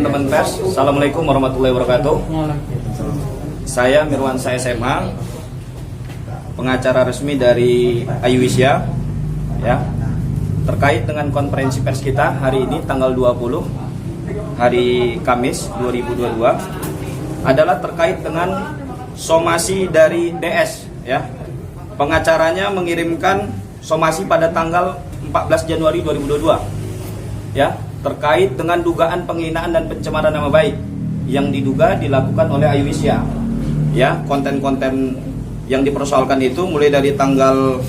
teman-teman pers, Assalamualaikum warahmatullahi wabarakatuh. Saya Mirwansa SMA, pengacara resmi dari Ayu Wisya, ya, terkait dengan konferensi pers kita hari ini tanggal 20 hari Kamis 2022 adalah terkait dengan somasi dari DS, ya. Pengacaranya mengirimkan somasi pada tanggal 14 Januari 2022, ya, terkait dengan dugaan penghinaan dan pencemaran nama baik yang diduga dilakukan oleh Ayu Wisya. Ya, konten-konten yang dipersoalkan itu mulai dari tanggal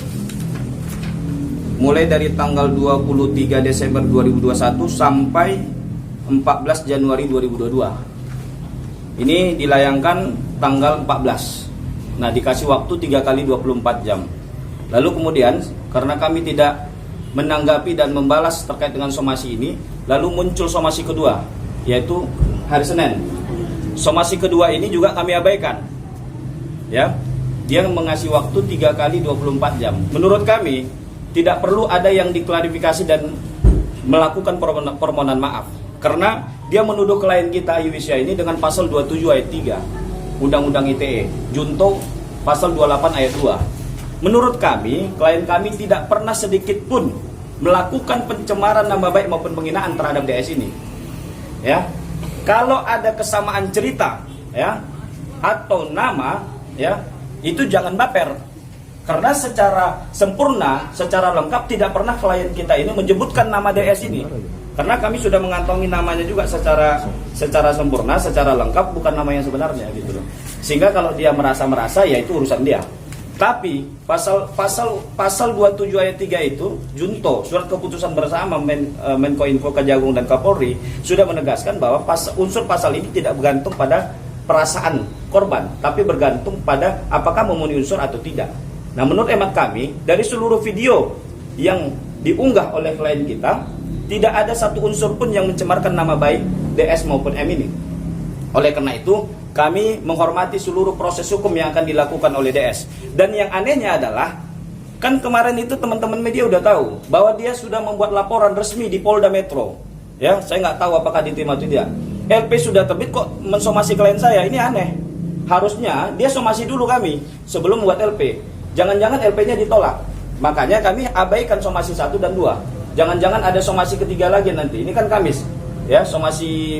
23 Desember 2021 sampai 14 Januari 2022. Ini dilayangkan tanggal 14. Nah, dikasih waktu 3 kali 24 jam. Lalu kemudian karena kami tidak menanggapi dan membalas terkait dengan somasi ini, lalu muncul somasi kedua, yaitu hari Senin. Somasi kedua ini juga kami abaikan, ya. Dia mengasih waktu 3 kali 24 jam. Menurut kami tidak perlu ada yang diklarifikasi dan melakukan permohonan maaf, karena dia menuduh klien kita Ayu Wisya ini dengan pasal 27 ayat 3 Undang-Undang ITE, junto pasal 28 ayat 2. Menurut kami, klien kami tidak pernah sedikit pun melakukan pencemaran nama baik maupun penghinaan terhadap DS ini. Ya, kalau ada kesamaan cerita, ya, atau nama, ya, itu jangan baper. Karena secara sempurna, secara lengkap tidak pernah klien kita ini menyebutkan nama DS ini. Karena kami sudah mengantongi namanya juga secara sempurna, secara lengkap, bukan nama yang sebenarnya gitu loh. Sehingga kalau dia merasa ya itu urusan dia. Tapi pasal 27 ayat 3 itu junto surat keputusan bersama Menko Info, Kejagung dan Kapolri sudah menegaskan bahwa unsur pasal ini tidak bergantung pada perasaan korban, tapi bergantung pada apakah memenuhi unsur atau tidak. Nah, menurut hemat kami, dari seluruh video yang diunggah oleh klien kita, tidak ada satu unsur pun yang mencemarkan nama baik DS maupun M ini. Oleh karena itu, kami menghormati seluruh proses hukum yang akan dilakukan oleh DS. Dan yang anehnya adalah, kan kemarin itu teman-teman media udah tahu bahwa dia sudah membuat laporan resmi di Polda Metro. Ya, saya nggak tahu apakah diterima atau tidak. LP sudah terbit kok mensomasi klien saya, ini aneh. Harusnya dia somasi dulu kami sebelum membuat LP. Jangan-jangan LP-nya ditolak. Makanya kami abaikan somasi 1 dan 2. Jangan-jangan ada somasi ketiga lagi nanti. Ini kan Kamis. Ya, somasi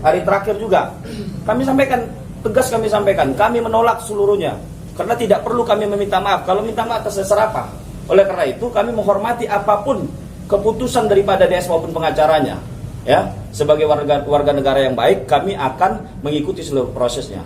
hari terakhir juga. Kami sampaikan, tegas kami sampaikan, kami menolak seluruhnya. Karena tidak perlu kami meminta maaf. Kalau minta maaf atas dasar apa? Oleh karena itu kami menghormati apapun keputusan daripada DS maupun pengacaranya. Ya, sebagai warga negara yang baik, kami akan mengikuti seluruh prosesnya.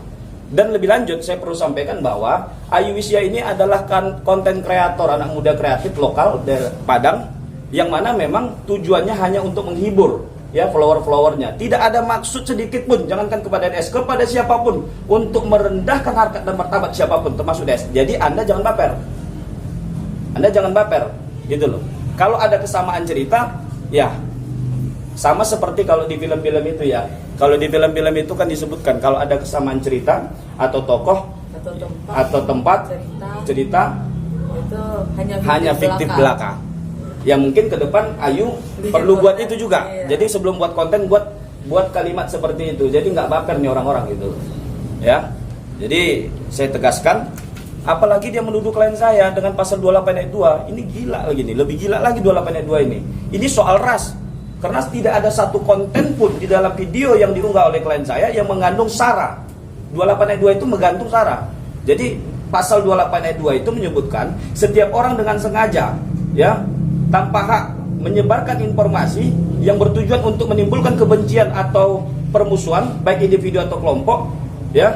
Dan lebih lanjut, saya perlu sampaikan bahwa Ayu Wisya ini adalah konten kreator, anak muda kreatif lokal dari Padang, yang mana memang tujuannya hanya untuk menghibur, ya, follower-followernya. Tidak ada maksud sedikit pun, jangankan kepada DS, kepada siapapun, untuk merendahkan harkat dan martabat siapapun, termasuk DS. Jadi Anda jangan baper. Anda jangan baper, gitu loh. Kalau ada kesamaan cerita, ya, sama seperti kalau di film-film itu, ya. Kalau di film-film itu kan disebutkan kalau ada kesamaan cerita atau tokoh atau tempat cerita itu hanya fiktif belaka. Ya, mungkin ke depan Ayu perlu buat itu juga. Iya. Jadi sebelum buat konten buat kalimat seperti itu. Jadi nggak baper nih orang-orang gitu. Ya. Jadi saya tegaskan, apalagi dia menuduh klien saya dengan pasal 28 ayat 2. Ini gila lagi nih, lebih gila lagi 28 ayat 2 ini. Ini soal ras. Karena tidak ada satu konten pun di dalam video yang diunggah oleh klien saya yang mengandung sara. 28 ayat 2 itu mengandung sara. Jadi pasal 28 ayat 2 itu menyebutkan setiap orang dengan sengaja, ya, tanpa hak menyebarkan informasi yang bertujuan untuk menimbulkan kebencian atau permusuhan baik individu atau kelompok, ya,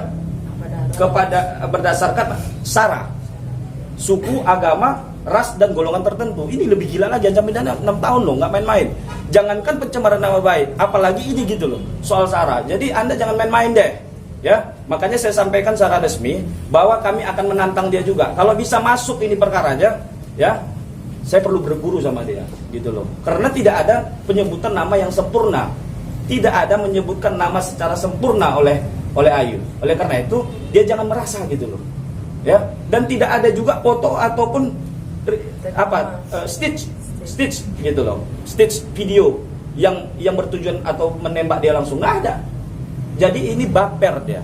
kepada berdasarkan sara, suku, agama, ras dan golongan tertentu. Ini lebih gila lagi, ancaman pidana 6 tahun loh, nggak main-main. Jangankan pencemaran nama baik, apalagi ini gitu loh, soal sara. Jadi Anda jangan main-main deh, ya. Makanya saya sampaikan secara resmi bahwa kami akan menantang dia juga. Kalau bisa masuk ini perkaranya, ya, saya perlu berburu sama dia, gitu loh. Karena tidak ada penyebutan nama yang sempurna, tidak ada menyebutkan nama secara sempurna oleh Ayu. Oleh karena itu dia jangan merasa gitu loh, ya. Dan tidak ada juga foto ataupun stitch gitu loh, stitch video yang bertujuan atau menembak dia langsung, nggak ada. Jadi ini baper dia,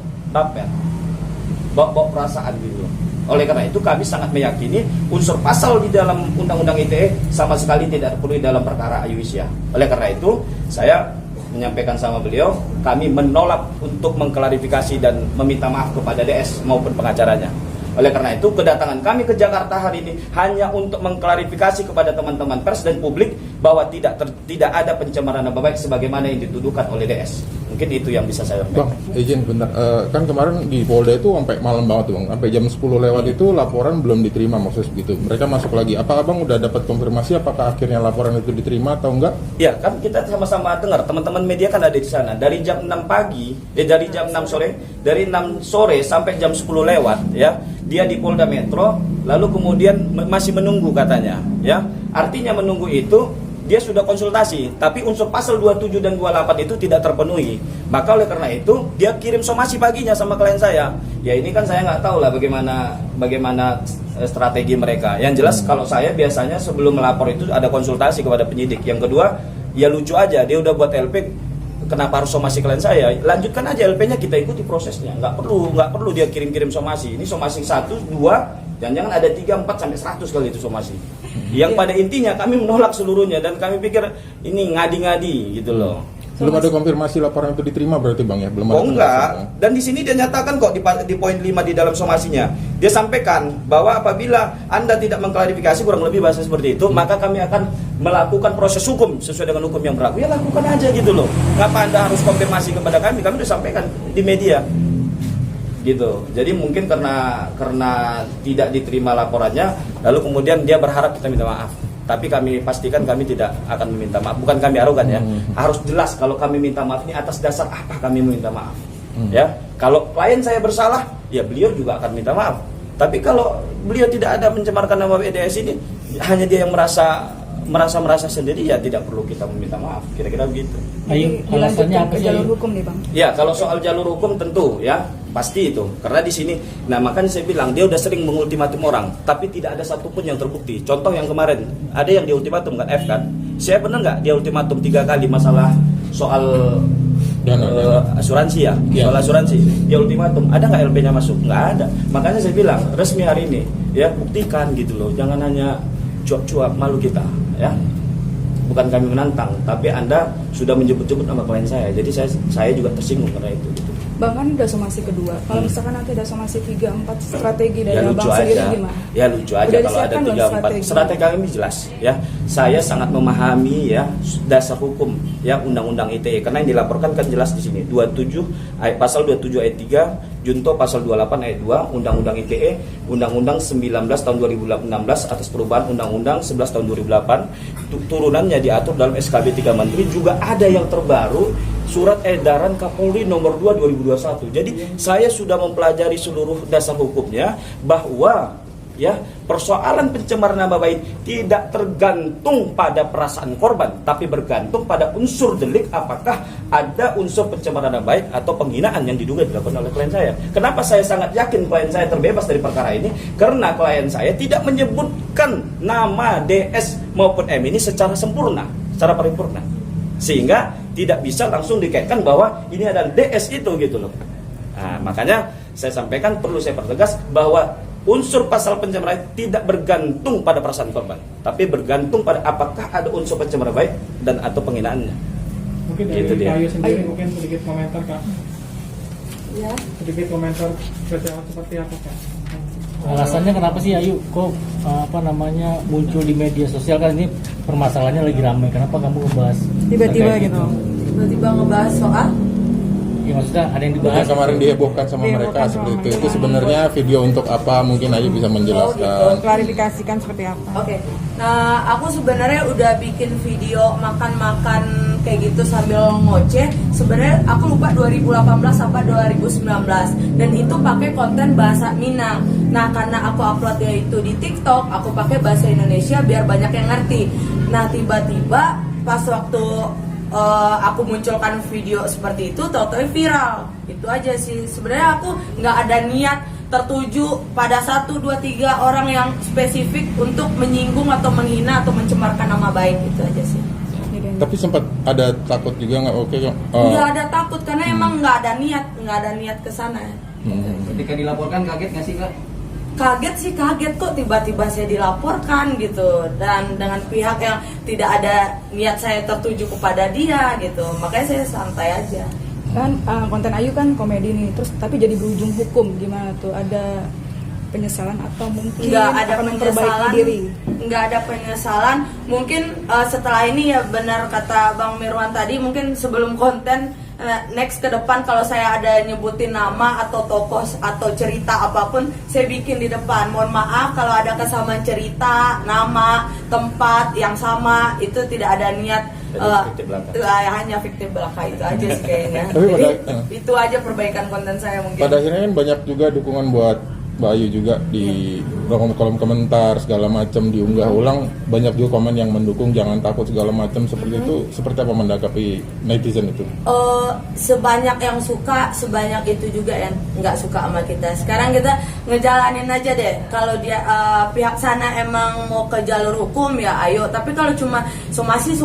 bawa perasaan gitu. Oleh karena itu kami sangat meyakini unsur pasal di dalam Undang-Undang ITE sama sekali tidak terpenuhi dalam perkara Ayuisya. Oleh karena itu saya menyampaikan sama beliau, kami menolak untuk mengklarifikasi dan meminta maaf kepada DS maupun pengacaranya. Oleh karena itu kedatangan kami ke Jakarta hari ini hanya untuk mengklarifikasi kepada teman-teman pers dan publik bahwa tidak ada pencemaran nama baik sebagaimana yang dituduhkan oleh DS. Mungkin itu yang bisa saya sampaikan. Bang, izin bentar. Kan kemarin di Polda itu sampai malam banget tuh Bang. Sampai jam 10 lewat itu laporan belum diterima maksudnya begitu. Mereka masuk lagi. Apa Abang udah dapat konfirmasi apakah akhirnya laporan itu diterima atau enggak? Ya, kan kita sama-sama dengar. Teman-teman media kan ada di sana. Dari jam 6 pagi, dari jam 6 sore, dari 6 sore sampai jam 10 lewat ya. Dia di Polda Metro, lalu kemudian masih menunggu katanya, ya. Artinya menunggu itu dia sudah konsultasi, tapi unsur pasal 27 dan 28 itu tidak terpenuhi. Maka oleh karena itu dia kirim somasi paginya sama klien saya. Ya ini kan saya nggak tahu lah bagaimana strategi mereka. Yang jelas kalau saya biasanya sebelum melapor itu ada konsultasi kepada penyidik. Yang kedua, ya lucu aja dia udah buat LP. Kenapa harus somasi klien saya? Lanjutkan aja LP-nya, kita ikuti prosesnya. Nggak perlu dia kirim-kirim somasi. Ini somasi 1, 2, jangan-jangan ada 3, 4 sampai 100 kali itu somasi. Yang pada intinya kami menolak seluruhnya dan kami pikir ini ngadi-ngadi gitu loh. Belum ada konfirmasi laporan itu diterima berarti Bang ya? Belum ada. Oh enggak. Dan di sini dia nyatakan kok di poin 5 di dalam somasinya. Dia sampaikan bahwa apabila Anda tidak mengklarifikasi kurang lebih bahasa seperti itu, maka kami akan melakukan proses hukum sesuai dengan hukum yang berlaku. Ya lakukan aja gitu loh. Ngapa Anda harus konfirmasi kepada kami? Kami sudah sampaikan di media. Gitu. Jadi mungkin karena tidak diterima laporannya, lalu kemudian dia berharap kita minta maaf. Tapi kami pastikan kami tidak akan meminta maaf. Bukan kami arogan ya. Harus jelas kalau kami minta maaf ini atas dasar apa kami meminta maaf. Ya, kalau klien saya bersalah, ya beliau juga akan minta maaf. Tapi kalau beliau tidak ada mencemarkan nama BDS ini, hanya dia yang merasa sendiri, ya tidak perlu kita meminta maaf. Kira-kira begitu. Ayo, alasannya apa sih? Jalur hukum nih Bang. Ya, kalau soal jalur hukum tentu ya pasti itu. Karena di sini, nah makanya saya bilang dia udah sering mengultimatum orang, tapi tidak ada satupun yang terbukti. Contoh yang kemarin, ada yang diultimatum kan F kan? Saya benar nggak dia ultimatum 3 kali masalah soal asuransi ya? Soal asuransi, dia ultimatum. Ada nggak LP-nya masuk? Nggak ada. Makanya saya bilang resmi hari ini, ya buktikan gitu loh. Jangan hanya cuap-cuap, malu kita, ya. Bukan kami menantang, tapi Anda sudah menyebut-nyebut nama klien saya. Jadi saya juga tersinggung karena itu. Gitu. Bang kan udah somasi kedua. Kalau misalkan nanti ada somasi 3, 4 strategi dari ya, Abang sendiri gimana? Ya lucu aja udah kalau ada 3, 4 strategi kami jelas ya. Saya sangat memahami ya dasar hukum ya Undang-Undang ITE karena yang dilaporkan kan jelas di sini 27 pasal 27 ayat 3, junto pasal 28 ayat 2 Undang-Undang ITE, Undang-Undang 19 tahun 2016 atas perubahan Undang-Undang 11 tahun 2008. Turunannya diatur dalam SKB 3 Menteri, juga ada yang terbaru Surat Edaran Kapolri nomor 2 2021. Jadi saya sudah mempelajari seluruh dasar hukumnya bahwa ya persoalan pencemaran nama baik tidak tergantung pada perasaan korban, tapi bergantung pada unsur delik, apakah ada unsur pencemaran nama baik atau penghinaan yang diduga dilakukan oleh klien saya. Kenapa saya sangat yakin klien saya terbebas dari perkara ini? Karena klien saya tidak menyebutkan nama DS maupun M ini secara sempurna, secara paripurna. Sehingga tidak bisa langsung dikaitkan bahwa ini adalah DS itu gitu loh. Nah, makanya saya sampaikan, perlu saya pertegas bahwa unsur pasal pencemaran tidak bergantung pada perasaan korban, tapi bergantung pada apakah ada unsur pencemaran baik dan atau penghinaannya. Mungkin dari gitu Ayu sendiri mungkin sedikit komentar Kak. Ya. Sedikit komentar seperti apa Kak? Alasannya kenapa sih Ayu kok muncul di media sosial, kan ini permasalahannya lagi ramai, kenapa kamu ngebahas Tiba-tiba gitu. Tiba-tiba ngebahas soal? Ya maksudnya ada yang dibahas. Kemarin dihebohkan sama mereka seperti itu. Itu sebenarnya video untuk apa? Mungkin Ayu bisa menjelaskan. Oh, gitu. Klarifikasikan seperti apa? Oke. Nah, aku sebenarnya udah bikin video makan-makan kayak gitu sambil ngoceh. Sebenarnya aku lupa 2018 sampai 2019 dan itu pakai konten bahasa Minang. Nah, karena aku uploadnya itu di TikTok, aku pakai bahasa Indonesia biar banyak yang ngerti. Nah, tiba-tiba pas waktu aku munculkan video seperti itu, tahu-tahu viral. Itu aja sih. Sebenarnya aku nggak ada niat tertuju pada 1, 2, 3 orang yang spesifik untuk menyinggung atau menghina atau mencemarkan nama baik. Itu aja sih. medianya. Tapi sempat ada takut juga nggak? Oke, Nggak ada takut karena emang nggak ada niat ke sana. Ketika dilaporkan kaget nggak sih Kak? Kaget kok tiba-tiba saya dilaporkan gitu, dan dengan pihak yang tidak ada niat saya tertuju kepada dia gitu, makanya saya santai aja. Kan konten Ayu kan komedi nih, terus tapi jadi berujung hukum, gimana tuh? Ada penyesalan atau mungkin Nggak ada akan memperbaiki penyesalan, diri? nggak ada penyesalan. Mungkin setelah ini ya benar kata Bang Mirwan tadi, mungkin sebelum konten next ke depan kalau saya ada nyebutin nama atau tokoh atau cerita apapun, saya bikin di depan. Mohon maaf kalau ada kesamaan cerita, nama, tempat yang sama, itu tidak ada niat. Fiktif belaka. Hanya fiktif belaka itu aja sih kayaknya. Tapi Jadi pada- itu aja perbaikan konten saya mungkin. pada akhirnya kan banyak juga dukungan buat Mbak Ayu juga di kolom komentar segala macam, diunggah ulang, banyak juga komen yang mendukung jangan takut segala macam seperti itu. Seperti apa menanggapi netizen itu? Sebanyak yang suka, sebanyak itu juga yang nggak suka sama kita. Sekarang kita ngejalanin aja deh. Kalau dia pihak sana emang mau ke jalur hukum ya ayo. Tapi kalau cuma somasi,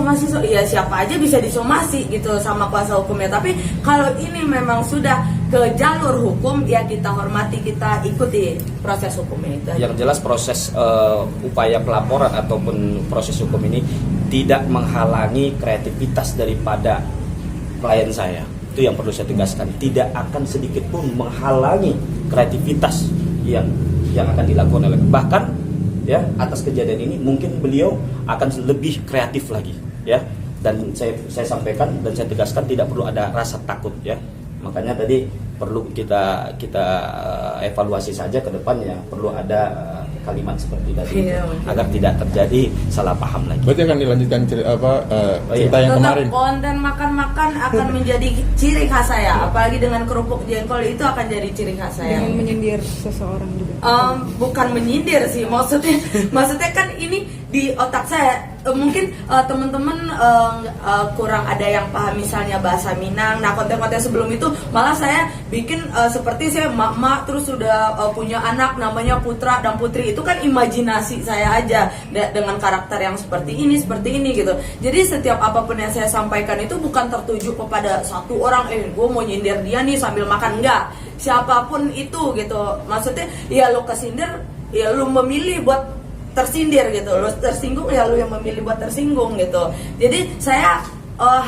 ya siapa aja bisa disomasi gitu sama kuasa hukumnya. Tapi kalau ini memang sudah ke jalur hukum, ya kita hormati, kita ikuti proses hukumnya itu aja. Yang jelas proses upaya pelaporan ataupun proses hukum ini tidak menghalangi kreativitas daripada klien saya. Itu yang perlu saya tegaskan. Tidak akan sedikit pun menghalangi kreativitas yang akan dilakukan oleh, bahkan ya atas kejadian ini mungkin beliau akan lebih kreatif lagi ya. Dan saya sampaikan dan saya tegaskan tidak perlu ada rasa takut ya. Makanya tadi perlu kita evaluasi saja ke depan ya, perlu ada kalimat seperti tadi Iya, itu, agar tidak terjadi salah paham lagi. Berarti akan dilanjutkan cerita cerita yang Tetap kemarin. konten makan-makan akan menjadi ciri khas saya, apalagi dengan kerupuk jengkol itu akan jadi ciri khas saya. Dengan menyindir seseorang juga. Bukan menyindir sih, maksudnya kan ini di otak saya. Mungkin teman-teman kurang ada yang paham misalnya bahasa Minang. Nah konten-konten sebelum itu malah saya bikin seperti saya mak-mak terus sudah punya anak namanya Putra dan Putri. Itu kan imajinasi saya aja dengan karakter yang seperti ini gitu. Jadi setiap apapun yang saya sampaikan itu bukan tertuju kepada satu orang, gue mau nyindir dia nih sambil makan, enggak. Siapapun itu gitu. Maksudnya ya lo kesindir, ya lo memilih buat tersindir gitu, lo tersinggung ya lo yang memilih buat tersinggung gitu. Jadi saya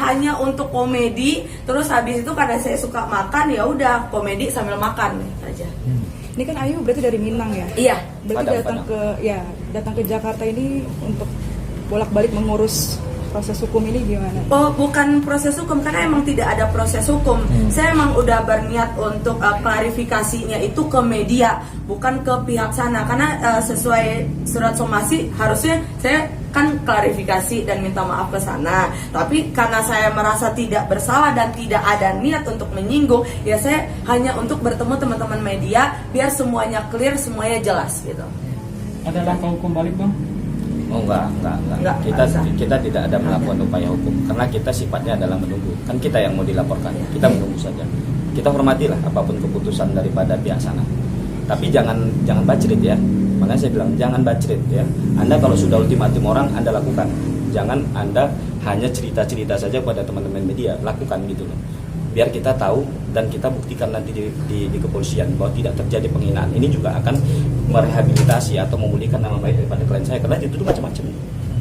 hanya untuk komedi, terus habis itu karena saya suka makan ya udah komedi sambil makan aja. Ini kan Ayu berarti dari Minang ya? Iya. Berarti Padang. datang ke Jakarta ini untuk bolak-balik mengurus proses hukum ini gimana? Oh, bukan proses hukum karena emang tidak ada proses hukum. Saya emang udah berniat untuk klarifikasinya itu ke media, bukan ke pihak sana. Karena sesuai surat somasi harusnya saya kan klarifikasi dan minta maaf ke sana. Tapi karena saya merasa tidak bersalah dan tidak ada niat untuk menyinggung, ya saya hanya untuk bertemu teman-teman media biar semuanya clear, semuanya jelas gitu. Ada langkah hukum balik bang? Oh enggak. Enggak, Kita tidak ada melakukan upaya hukum karena kita sifatnya adalah menunggu. Kan kita yang mau dilaporkan, kita menunggu saja. Kita hormatilah apapun keputusan daripada pihak sana. Tapi jangan bacrit ya. Makanya saya bilang jangan bacrit ya. Anda kalau sudah ultimatum orang Anda lakukan. Jangan Anda hanya cerita-cerita saja pada teman-teman media, lakukan gitu loh. Biar kita tahu dan kita buktikan nanti di kepolisian bahwa tidak terjadi penghinaan. Ini juga akan merehabilitasi atau memulihkan nama baik daripada klien saya karena itu macam-macam.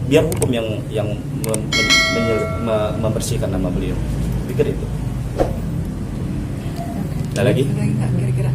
Biar hukum yang membersihkan nama beliau. Pikir itu. Ada lagi? Kira-kira.